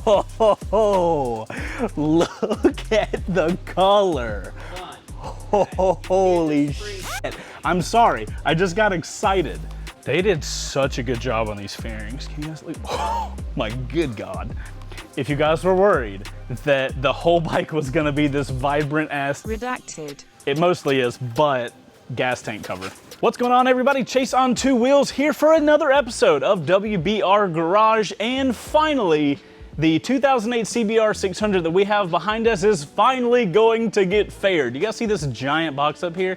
Oh, look at the color. Holy shit. I'm sorry, I just got excited. They did such a good job on these fairings. Can you guys believe? Oh my good God. If you guys were worried that the whole bike was gonna be this vibrant ass, redacted, it mostly is, but gas tank cover. What's going on, everybody? Chase on Two Wheels here for another episode of WBRGarage, and finally, the 2008 CBR 600 that we have behind us is finally going to get faired. You guys see this giant box up here?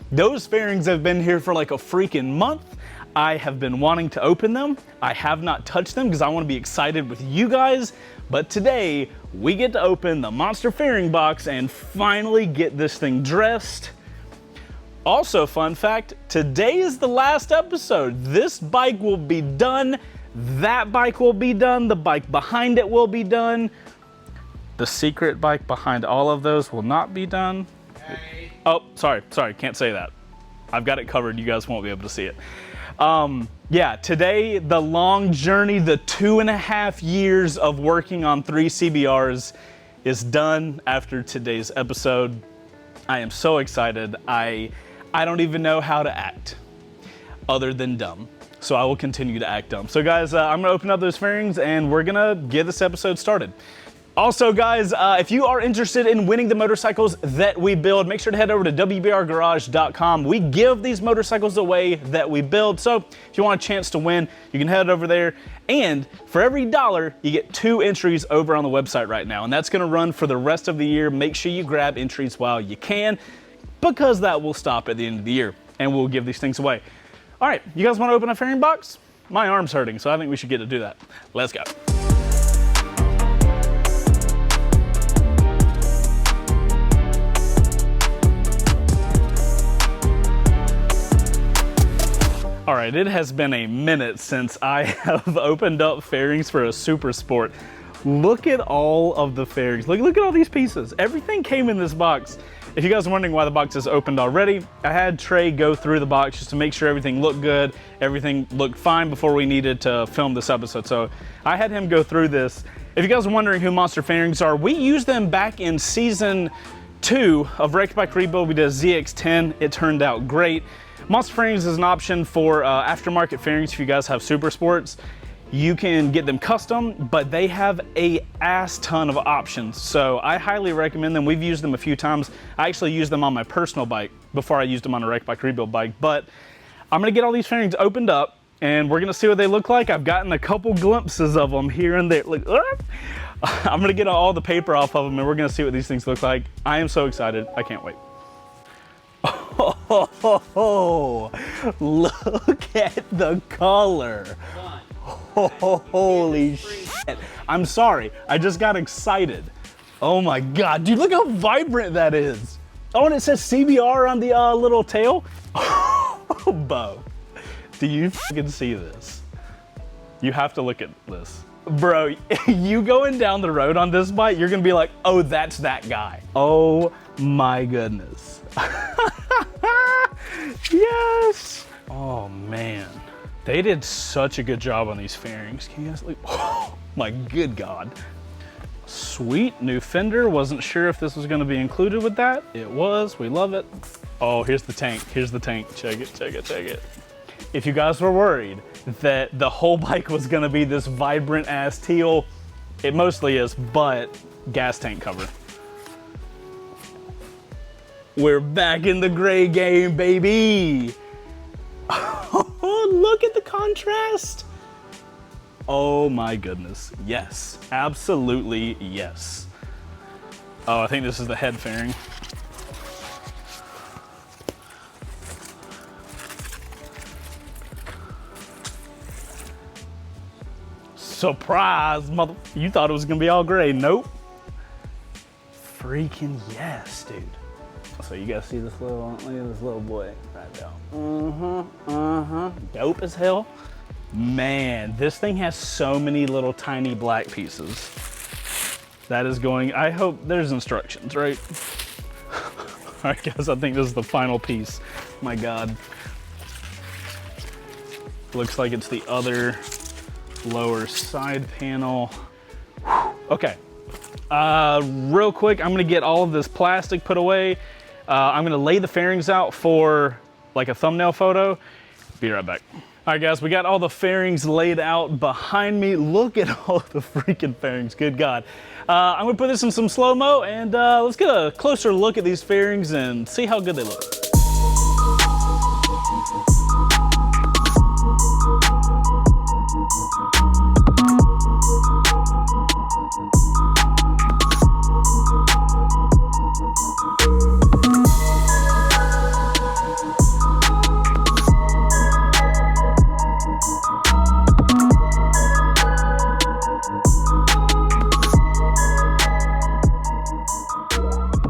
Those fairings have been here for like a freaking month. I have been wanting to open them. I have not touched them because I want to be excited with you guys. But today, we get to open the Monster Fairing box and finally get this thing dressed. Also, fun fact, today is the last episode. This bike will be done. That bike will be done. The bike behind it will be done. The secret bike behind all of those will not be done. Hey. Oh, sorry, can't say that. I've got it covered. You guys won't be able to see it. Yeah, today, the long journey, the 2.5 years of working on 3 CBRs is done after today's episode. I am so excited. I don't even know how to act other than dumb. So I will continue to act dumb. So guys, I'm gonna open up those fairings and we're gonna get this episode started. Also guys, if you are interested in winning the motorcycles that we build, make sure to head over to WBRGarage.com. We give these motorcycles away that we build. So if you want a chance to win, you can head over there. And for every $1, you get 2 entries over on the website right now. And that's gonna run for the rest of the year. Make sure you grab entries while you can, because that will stop at the end of the year and we'll give these things away. All right, you guys wanna open a fairing box? My arm's hurting, so I think we should get to do that. Let's go. All right, it has been a minute since I have opened up fairings for a Super Sport. Look at all of the fairings. Look at all these pieces. Everything came in this box. If you guys are wondering why the box is opened already, I had Trey go through the box just to make sure everything looked good, everything looked fine before we needed to film this episode. So I had him go through this. If you guys are wondering who Monster Fairings are, we used them back in season 2 of Wrecked Bike Rebuild. We did a ZX10. It turned out great. Monster Fairings is an option for aftermarket fairings if you guys have Super Sports. You can get them custom, but they have a ass ton of options. So I highly recommend them. We've used them a few times. I actually used them on my personal bike before I used them on a Wrecked Bike Rebuild bike. But I'm gonna get all these fairings opened up and we're gonna see what they look like. I've gotten a couple glimpses of them here and there. Look, I'm gonna get all the paper off of them and we're gonna see what these things look like. I am so excited, I can't wait. Oh, look at the color. Holy shit. I'm sorry, I just got excited. Oh my God, dude, look how vibrant that is. Oh, and it says CBR on the little tail. Oh, Bo, do you fucking see this? You have to look at this. Bro, you going down the road on this bike, you're gonna be like, oh, that's that guy. Oh my goodness. Yes. Oh man. They did such a good job on these fairings. Can you guys believe? Oh my good God. Sweet new fender. Wasn't sure if this was gonna be included with that. It was, we love it. Oh, here's the tank, here's the tank. Check it, check it, check it. If you guys were worried that the whole bike was gonna be this vibrant ass teal, it mostly is, but gas tank cover. We're back in the gray game, baby. Oh, look at the contrast. Oh my goodness, yes, absolutely yes. Oh, I think this is the head fairing. Surprise, mother, you thought it was gonna be all gray. Nope. Freaking yes, dude. So you guys see this little, look at this little boy right there. Dope as hell. Man, this thing has so many little tiny black pieces. That is going, I hope there's instructions, right? All right, guys, I think this is the final piece. My God. Looks like it's the other lower side panel. Whew. Okay, real quick, I'm gonna get all of this plastic put away. I'm gonna lay the fairings out for like a thumbnail photo. Be right back. All right guys, we got all the fairings laid out behind me. Look at all the freaking fairings, good God. I'm gonna put this in some slow-mo and let's get a closer look at these fairings and see how good they look.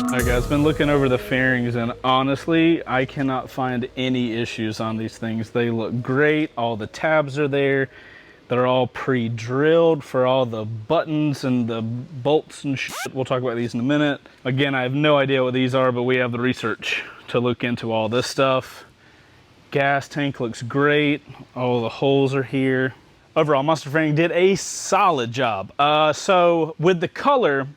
Alright guys, been looking over the fairings and honestly, I cannot find any issues on these things. They look great. All the tabs are there. They're all pre-drilled for all the buttons and the bolts and shit. We'll talk about these in a minute. Again, I have no idea what these are, but we have the research to look into all this stuff. Gas tank looks great. All the holes are here. Overall, Monster Fairing did a solid job. So with the color,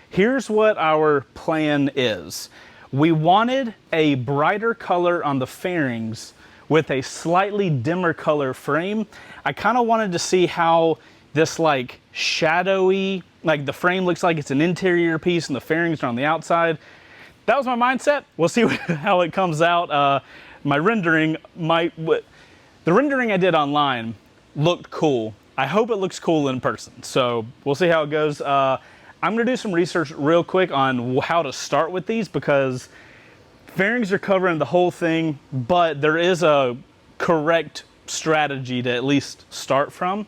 here's what our plan is. We wanted a brighter color on the fairings with a slightly dimmer color frame. I kind of wanted to see how this like shadowy, like the frame looks like it's an interior piece and the fairings are on the outside. That was my mindset. We'll see how it comes out. My rendering, the rendering I did online looked cool. I hope it looks cool in person. So we'll see how it goes. I'm gonna do some research real quick on how to start with these because fairings are covering the whole thing, but there is a correct strategy to at least start from.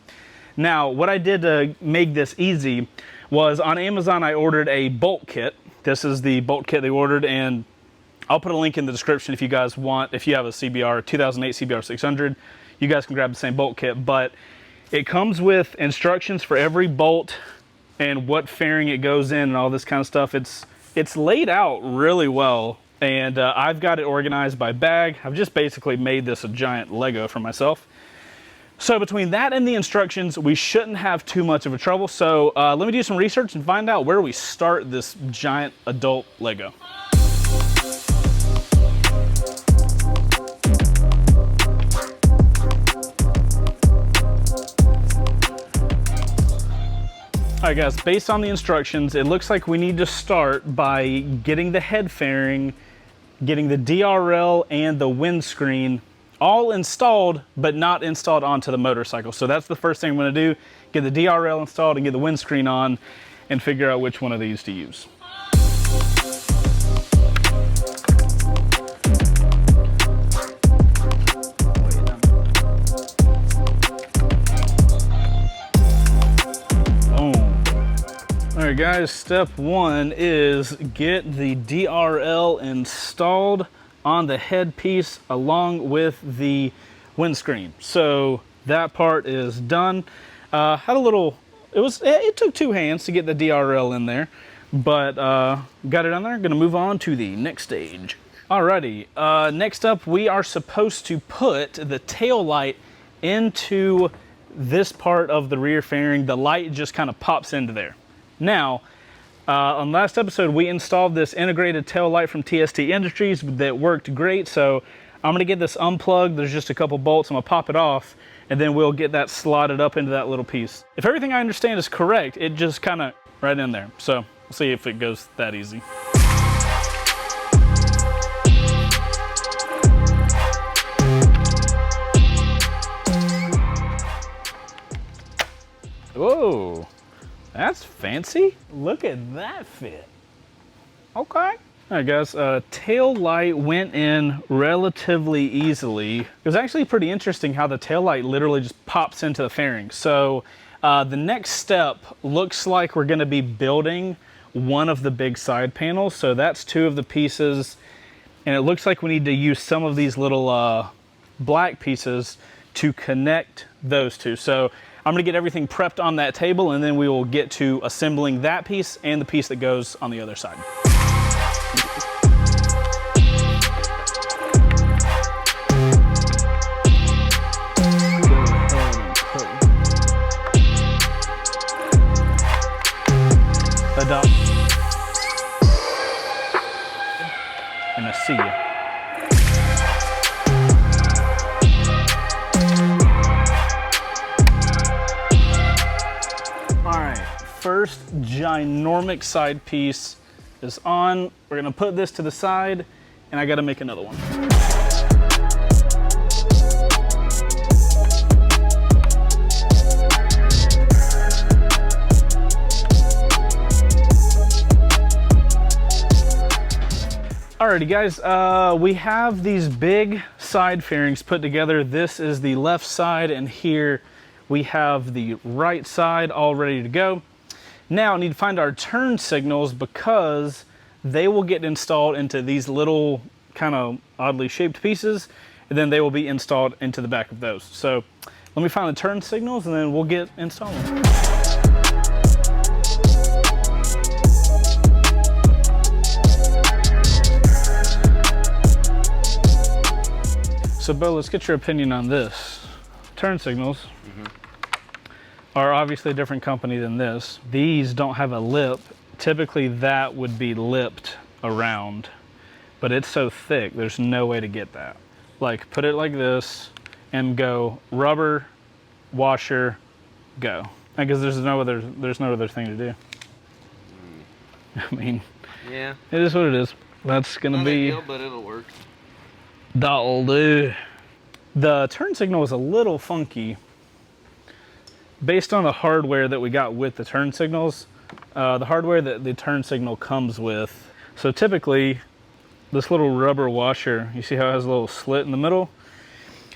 Now, what I did to make this easy was on Amazon, I ordered a bolt kit. This is the bolt kit they ordered, and I'll put a link in the description if you guys want. If you have a 2008 CBR 600, you guys can grab the same bolt kit, but it comes with instructions for every bolt and what fairing it goes in and all this kind of stuff. It's laid out really well, and I've got it organized by bag. I've just basically made this a giant Lego for myself. So between that and the instructions, we shouldn't have too much of a trouble. So let me do some research and find out where we start this giant adult Lego. Alright guys, based on the instructions, it looks like we need to start by getting the head fairing, getting the DRL and the windscreen all installed, but not installed onto the motorcycle. So that's the first thing I'm going to do, get the DRL installed and get the windscreen on and figure out which one of these to use. Alright guys, step one is get the DRL installed on the headpiece along with the windscreen. So that part is done. It took two hands to get the DRL in there, but got it on there. Gonna move on to the next stage. Alrighty, next up we are supposed to put the tail light into this part of the rear fairing. The light just kind of pops into there. Now, on last episode, we installed this integrated tail light from TST Industries that worked great. So I'm gonna get this unplugged. There's just a couple bolts. I'm gonna pop it off, and then we'll get that slotted up into that little piece. If everything I understand is correct, it just kind of right in there. So we'll see if it goes that easy. Whoa. That's fancy. Look at that fit. Okay. All right, guys. Tail light went in relatively easily. It was actually pretty interesting how the tail light literally just pops into the fairing. So the next step looks like we're going to be building one of the big side panels. So that's two of the pieces, and it looks like we need to use some of these little black pieces to connect those two. So I'm gonna get everything prepped on that table, and then we will get to assembling that piece and the piece that goes on the other side. Adopt. And I see you. First ginormic side piece is on. We're gonna put this to the side, and I gotta make another one. Alrighty guys, we have these big side fairings put together. This is the left side, and here we have the right side all ready to go. Now I need to find our turn signals because they will get installed into these little kind of oddly shaped pieces, and then they will be installed into the back of those. So let me find the turn signals and then we'll get installing. So Bo, let's get your opinion on this. Turn signals. Are obviously a different company than this. These don't have a lip. Typically that would be lipped around, but it's so thick, there's no way to get that. Like, put it like this and go rubber, washer, go. Because there's no other thing to do. I mean, yeah, it is what it is. That's gonna Not be ideal, but it'll work. That'll do. The turn signal is a little funky. Based on the hardware that we got with the turn signals, the hardware that the turn signal comes with. So typically, this little rubber washer, you see how it has a little slit in the middle?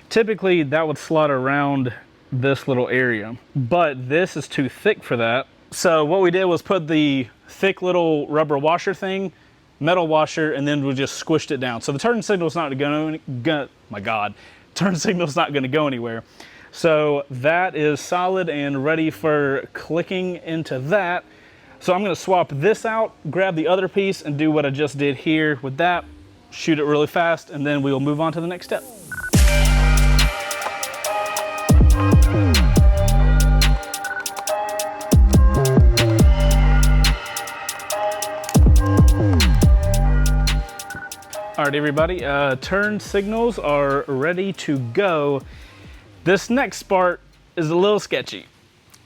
Typically, that would slot around this little area, but this is too thick for that. So what we did was put the thick little rubber washer thing, metal washer, and then we just squished it down. So the turn signal's not gonna turn signal's not gonna go anywhere. So that is solid and ready for clicking into that. So I'm gonna swap this out, grab the other piece, and do what I just did here with that, shoot it really fast, and then we will move on to the next step. All right, everybody, turn signals are ready to go. This next part is a little sketchy.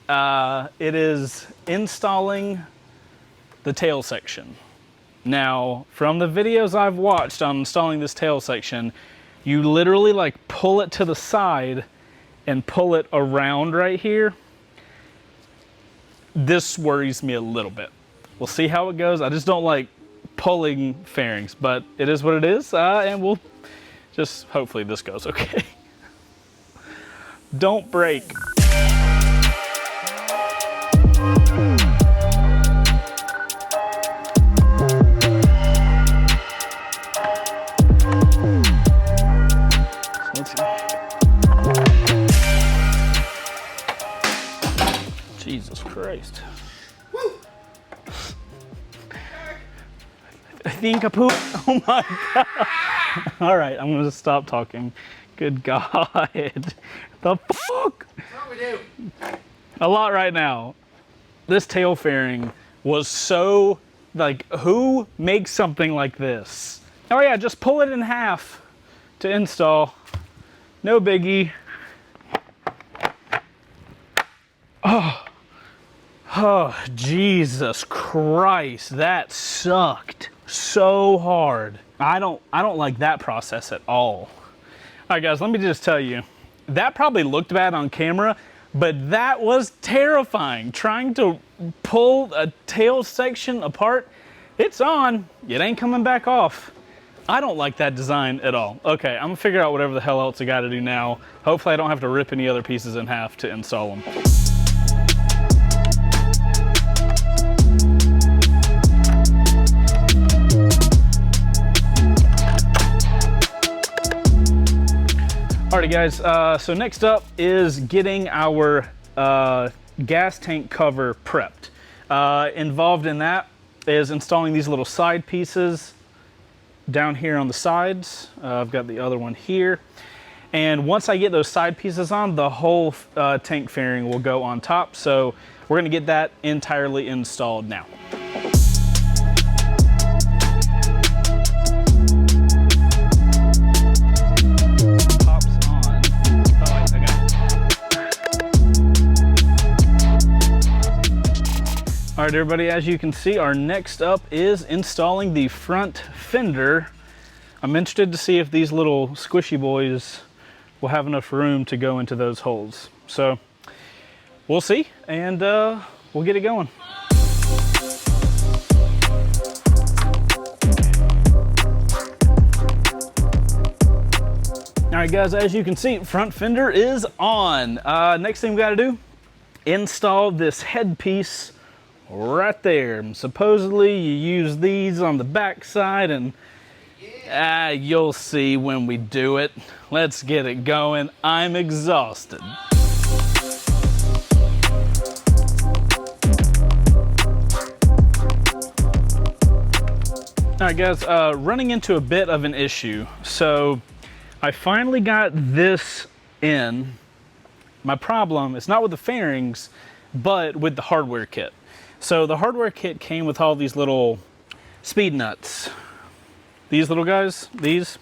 It is installing the tail section. Now, from the videos I've watched on installing this tail section, you literally like pull it to the side and pull it around right here. This worries me a little bit. We'll see how it goes. I just don't like pulling fairings, but it is what it is, and we'll just, hopefully this goes okay. Don't break. Let's see. Jesus Christ. Woo. I think I pooped. Oh my God. All right, I'm gonna stop talking. Good God. The fuck? That's what we do. A lot right now. This tail fairing was so, like, who makes something like this? Oh yeah, just pull it in half to install. No biggie. Oh, Jesus Christ, that sucked so hard. I don't like that process at all. All right, guys, let me just tell you, that probably looked bad on camera, but that was terrifying. Trying to pull a tail section apart, it's on, it ain't coming back off. I don't like that design at all. Okay, I'm gonna figure out whatever the hell else I gotta do now. Hopefully I don't have to rip any other pieces in half to install them. Alrighty guys, so next up is getting our gas tank cover prepped. Involved in that is installing these little side pieces down here on the sides. I've got the other one here. And once I get those side pieces on, the whole tank fairing will go on top. So we're gonna get that entirely installed now. All right, everybody, as you can see, our next up is installing the front fender. I'm interested to see if these little squishy boys will have enough room to go into those holes. So we'll see, and we'll get it going. All right, guys, as you can see, front fender is on. Next thing we gotta do, install this headpiece right there. And supposedly you use these on the back side, and you'll see when we do it. Let's get it going. I'm exhausted. All right, guys, running into a bit of an issue. So I finally got this in. My problem is not with the fairings, but with the hardware kit. So the hardware kit came with all these little speed nuts. These little guys, these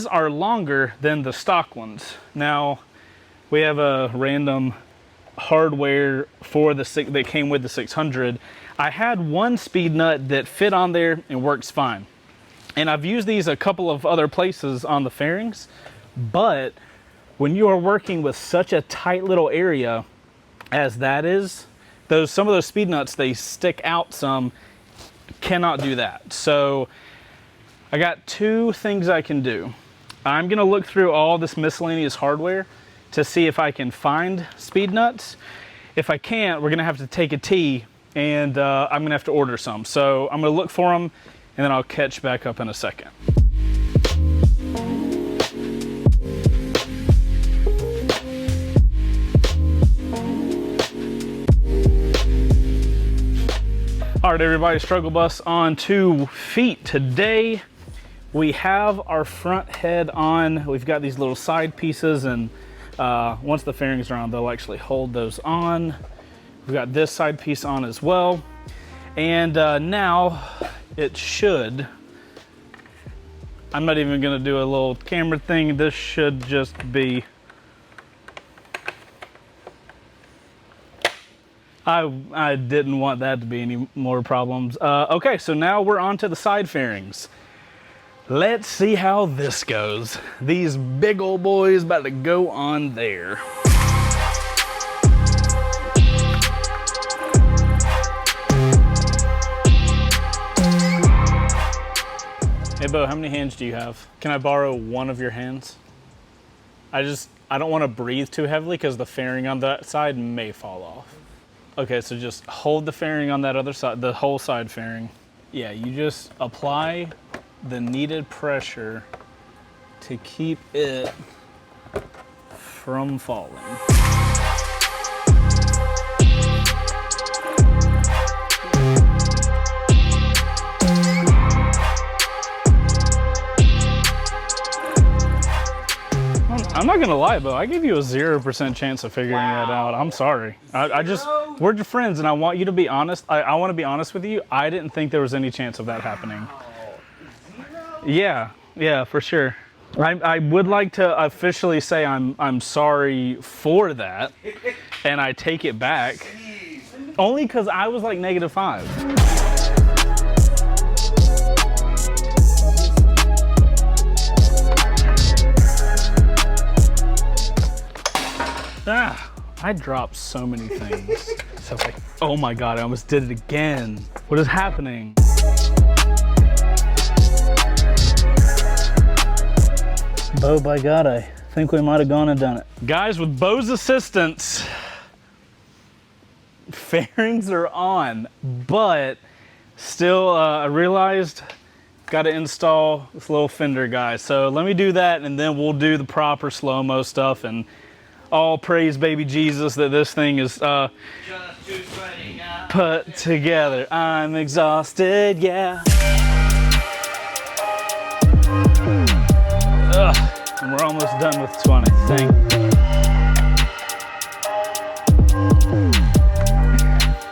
are longer than the stock ones. Now, we have a random hardware for the that came with the 600. I had one speed nut that fit on there and works fine. And I've used these a couple of other places on the fairings, but when you are working with such a tight little area as that is, some of those speed nuts, they stick out some. Cannot do that. So I got two things I can do. I'm gonna look through all this miscellaneous hardware to see if I can find speed nuts. If I can't, we're gonna have to take a T, and I'm gonna have to order some. So I'm gonna look for them, and then I'll catch back up in a second. All right, everybody, struggle bus on 2 feet. Today, we have our front head on. We've got these little side pieces, and once the fairings are on, they'll actually hold those on. We've got this side piece on as well. And now it should, I'm not even gonna do a little camera thing. This should just be, I didn't want that to be any more problems. Okay, so now we're on to the side fairings. Let's see how this goes. These big old boys about to go on there. Hey, Bo, how many hands do you have? Can I borrow one of your hands? I don't want to breathe too heavily because the fairing on that side may fall off. Okay, so just hold the fairing on that other side, the whole side fairing. Yeah, you just apply the needed pressure to keep it from falling. I'm not gonna lie, Bo, I gave you a 0% chance of figuring that out. I'm sorry. We're your friends, and I want you to be honest. I want to be honest with you. I didn't think there was any chance of that happening. Yeah, for sure. I would like to officially say I'm sorry for that, and I take it back. Only because I was like -5. I dropped so many things. So like, oh my God, I almost did it again. What is happening? Bo, by God, I think we might have gone and done it. Guys, with Bo's assistance, fairings are on, but still, I realized got to install this little fender guy. So let me do that, and then we'll do the proper slow-mo stuff, and all praise baby Jesus that this thing is put together. I'm exhausted, yeah. And we're almost done with 20.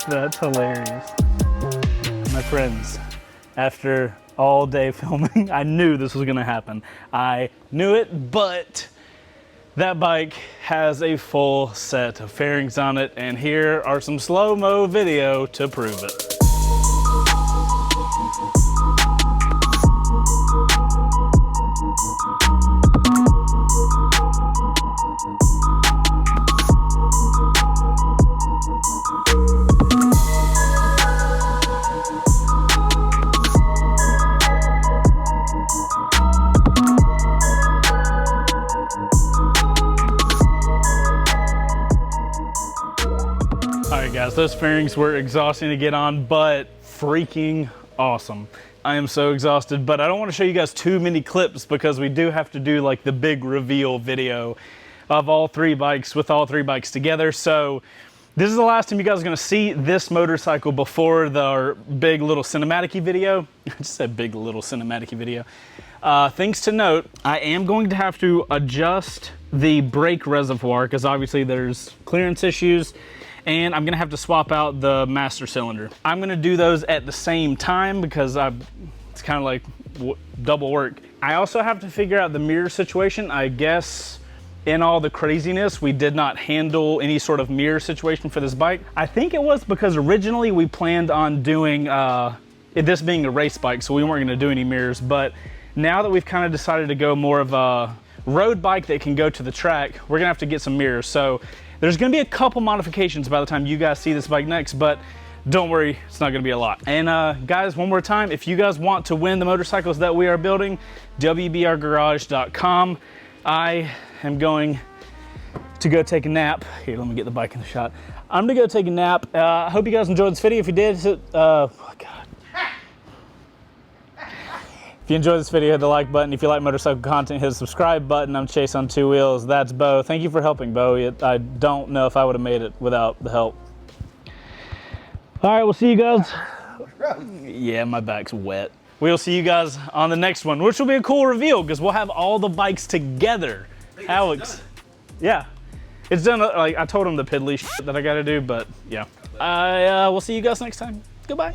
That's hilarious. My friends, after all day filming, I knew this was gonna happen. I knew it, but That bike has a full set of fairings on it, and here are some slow-mo video to prove it. Alright guys, those fairings were exhausting to get on, but freaking awesome. I am so exhausted, but I don't want to show you guys too many clips because we do have to do like the big reveal video of all three bikes with all three bikes together. So this is the last time you guys are going to see this motorcycle before the big little cinematic-y video. I just said big little cinematic-y video. Things to note, I am going to have to adjust the brake reservoir because obviously there's clearance issues, and I'm gonna have to swap out the master cylinder. I'm gonna do those at the same time because it's kind of like double work. I also have to figure out the mirror situation. I guess in all the craziness, we did not handle any sort of mirror situation for this bike. I think it was because originally we planned on doing this being a race bike, so we weren't gonna do any mirrors, but now that we've kind of decided to go more of a road bike that can go to the track, we're gonna have to get some mirrors. So there's gonna be a couple modifications by the time you guys see this bike next, but don't worry, it's not gonna be a lot. And guys, one more time, if you guys want to win the motorcycles that we are building, WBRGarage.com. I am going to go take a nap. Here, let me get the bike in the shot. I'm gonna go take a nap. I hope you guys enjoyed this video. If you did, oh God. If you enjoyed this video, hit the like button. If you like motorcycle content, hit the subscribe button. I'm Chase on Two Wheels. That's Bo. Thank you for helping, Bo. I don't know if I would have made it without the help. All right, we'll see you guys. Yeah, my back's wet. We'll see you guys on the next one, which will be a cool reveal because we'll have all the bikes together. Alex, yeah, it's done. Like I told him the piddly shit that I got to do, but yeah. We'll see you guys next time. Goodbye.